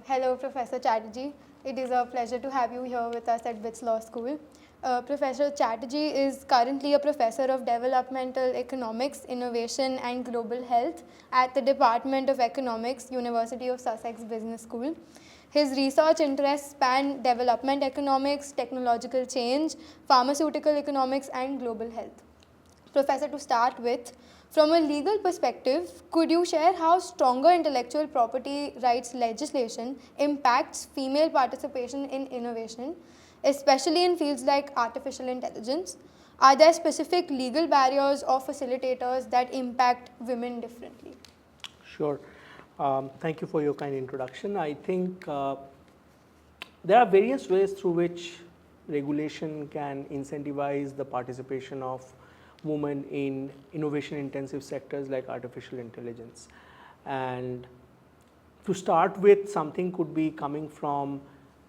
Hello, Professor Chatterjee. It is a pleasure to have you here with us at BITS Law School. Professor Chatterjee is currently a professor of developmental economics, innovation and global health at the Department of Economics, University of Sussex Business School. His research interests span development economics, technological change, pharmaceutical economics and global health. Professor, to start with, from a legal perspective, could you share how stronger intellectual property rights legislation impacts female participation in innovation, especially in fields like artificial intelligence? Are there specific legal barriers or facilitators that impact women differently? Sure. Thank you for your kind introduction. I think there are various ways through which regulation can incentivize the participation of women in innovation-intensive sectors like artificial intelligence. And to start with, something could be coming from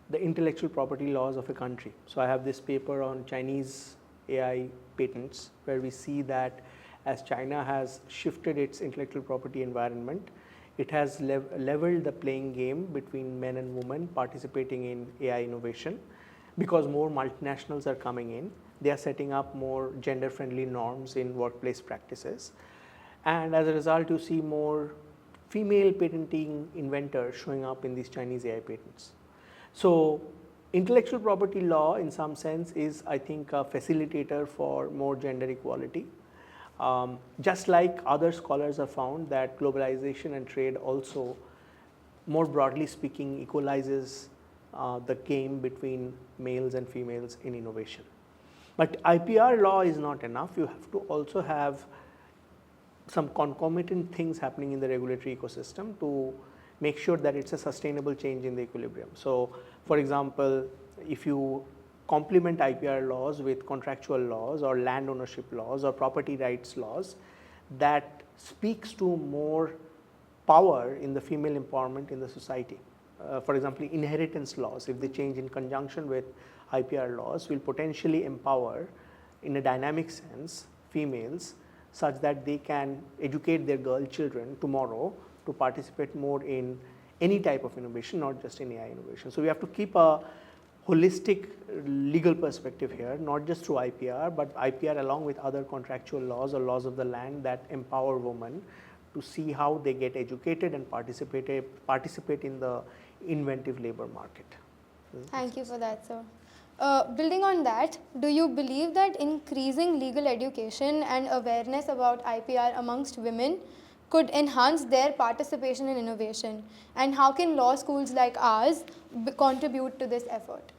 the intellectual property laws of a country. So I have this paper on Chinese AI patents, where we see that as China has shifted its intellectual property environment, it has leveled the playing game between men and women participating in AI innovation. Because more multinationals are coming in, they are setting up more gender-friendly norms in workplace practices. And as a result, you see more female patenting inventors showing up in these Chinese AI patents. So intellectual property law, in some sense, is, I think, a facilitator for more gender equality. Just like other scholars have found that globalization and trade also, more broadly speaking, equalizes the game between males and females in innovation. But IPR law is not enough. You have to also have some concomitant things happening in the regulatory ecosystem to make sure that it's a sustainable change in the equilibrium. So, for example, if you complement IPR laws with contractual laws or land ownership laws or property rights laws, that speaks to more power in the female empowerment in the society. For example, inheritance laws, if they change in conjunction with IPR laws, will potentially empower, in a dynamic sense, females such that they can educate their girl children tomorrow to participate more in any type of innovation, not just in AI innovation. So we have to keep a holistic legal perspective here, not just through IPR, but IPR along with other contractual laws or laws of the land that empower women to see how they get educated and participate in the inventive labor market. Thank you for that, sir. Building on that, do you believe that increasing legal education and awareness about IPR amongst women could enhance their participation in innovation? And how can law schools like ours contribute to this effort?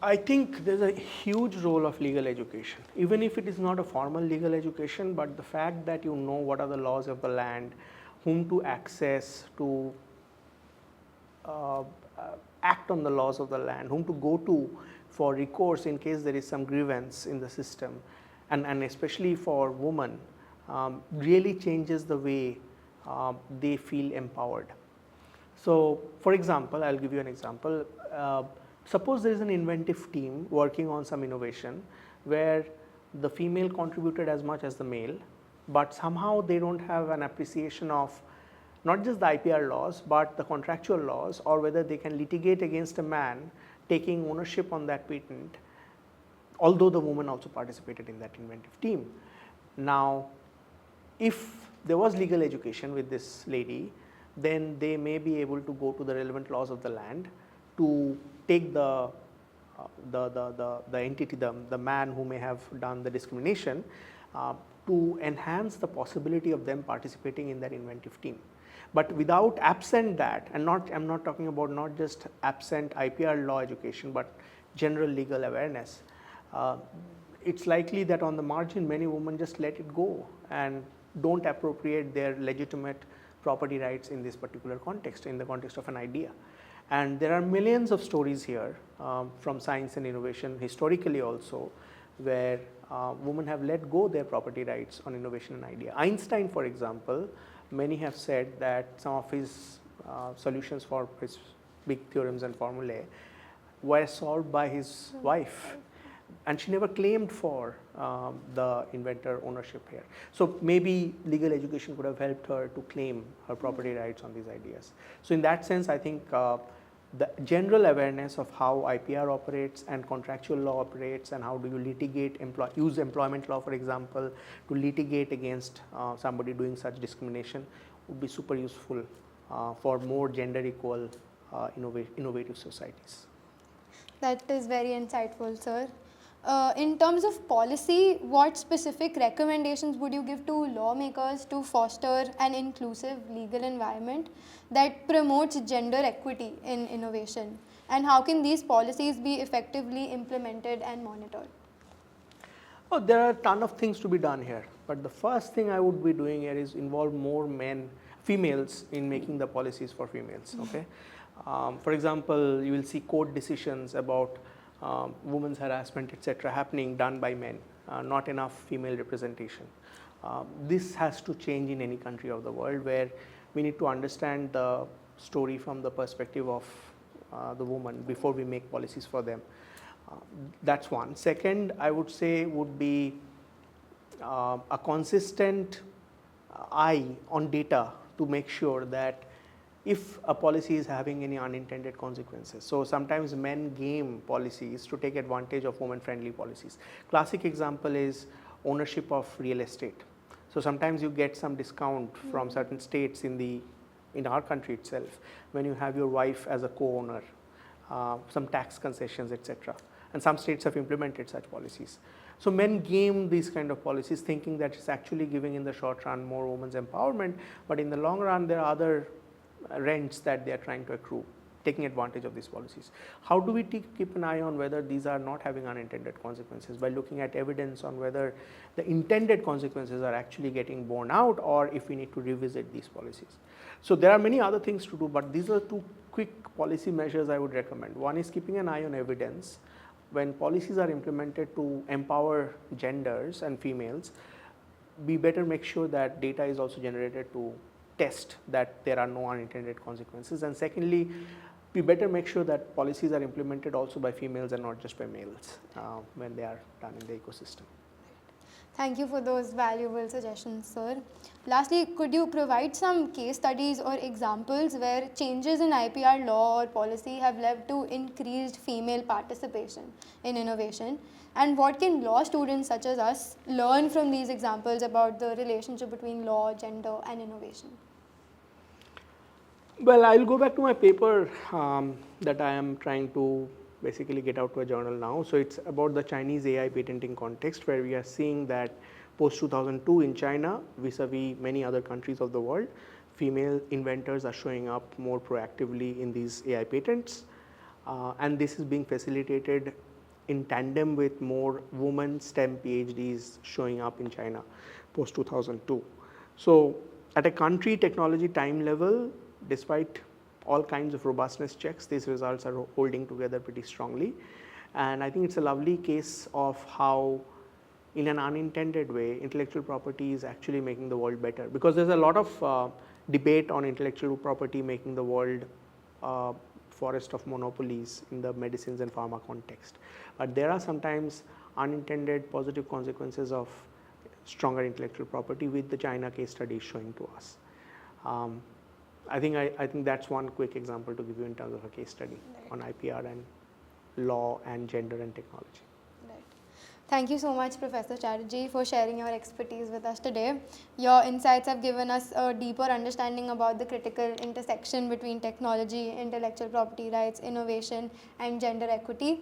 I think there's a huge role of legal education, even if it is not a formal legal education, but the fact that you know what are the laws of the land, whom to access to act on the laws of the land, whom to go to for recourse in case there is some grievance in the system, and especially for women, really changes the way they feel empowered. So, for example, I'll give you an example. Suppose there is an inventive team working on some innovation where the female contributed as much as the male, but somehow they don't have an appreciation of not just the IPR laws, but the contractual laws, or whether they can litigate against a man taking ownership on that patent, although the woman also participated in that inventive team. Now, if there was legal education with this lady, then they may be able to go to the relevant laws of the land to take the entity, the man who may have done the discrimination, to enhance the possibility of them participating in that inventive team. But without absent that, and I'm not talking about not just absent IPR law education, but general legal awareness, it's likely that on the margin many women just let it go and don't appropriate their legitimate property rights in this particular context, in the context of an idea. And there are millions of stories here from science and innovation, historically also, where women have let go their property rights on innovation and idea. Einstein, for example, many have said that some of his solutions for his big theorems and formulae were solved by his wife. and she never claimed for the inventor ownership here. So maybe legal education could have helped her to claim her property rights on these ideas. So in that sense, I think the general awareness of how IPR operates and contractual law operates, and how do you litigate, use employment law, for example, to litigate against somebody doing such discrimination would be super useful for more gender equal innovative societies. That is very insightful, sir. In terms of policy, what specific recommendations would you give to lawmakers to foster an inclusive legal environment that promotes gender equity in innovation? And how can these policies be effectively implemented and monitored? Oh, there are a ton of things to be done here, but the first thing I would be doing here is involve more females in making the policies for females. Okay, for example, you will see court decisions about women's harassment, etc., happening done by men, not enough female representation. This has to change in any country of the world, where we need to understand the story from the perspective of the woman before we make policies for them. That's one. Second, I would say would be a consistent eye on data to make sure that if a policy is having any unintended consequences. So sometimes men game policies to take advantage of women-friendly policies. Classic example is ownership of real estate. So sometimes you get some discount from certain states in our country itself when you have your wife as a co-owner, some tax concessions, etc. And some states have implemented such policies. So men game these kind of policies thinking that it's actually giving in the short run more women's empowerment, but in the long run there are other rents that they are trying to accrue, taking advantage of these policies. How do we keep an eye on whether these are not having unintended consequences? By looking at evidence on whether the intended consequences are actually getting borne out, or if we need to revisit these policies. So there are many other things to do, but these are two quick policy measures I would recommend. One is keeping an eye on evidence. When policies are implemented to empower genders and females, we better make sure that data is also generated to test that there are no unintended consequences. And secondly, we better make sure that policies are implemented also by females and not just by males when they are done in the ecosystem. Thank you for those valuable suggestions, sir. Lastly, could you provide some case studies or examples where changes in IPR law or policy have led to increased female participation in innovation? And what can law students such as us learn from these examples about the relationship between law, gender, and innovation? Well, I'll go back to my paper that I am trying to basically get out to a journal now. So it's about the Chinese AI patenting context, where we are seeing that post 2002 in China, vis-a-vis many other countries of the world, female inventors are showing up more proactively in these AI patents. And this is being facilitated in tandem with more women STEM PhDs showing up in China post 2002. So at a country technology time level, despite all kinds of robustness checks, these results are holding together pretty strongly. And I think it's a lovely case of how, in an unintended way, intellectual property is actually making the world better. Because there's a lot of debate on intellectual property making the world forest of monopolies in the medicines and pharma context. But there are sometimes unintended positive consequences of stronger intellectual property, with the China case study showing to us. I think that's one quick example to give you in terms of a case study on IPR and law and gender and technology. Right. Thank you so much, Professor Chatterjee, for sharing your expertise with us today. Your insights have given us a deeper understanding about the critical intersection between technology, intellectual property rights, innovation, and gender equity.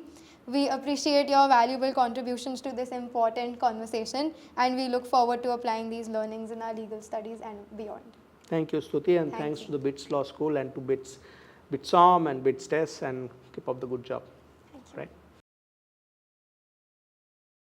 We appreciate your valuable contributions to this important conversation, and we look forward to applying these learnings in our legal studies and beyond. Thank you, Stuti, and thanks to the BITS Law School and to BITS, BITSOM and BITS TESS, and keep up the good job.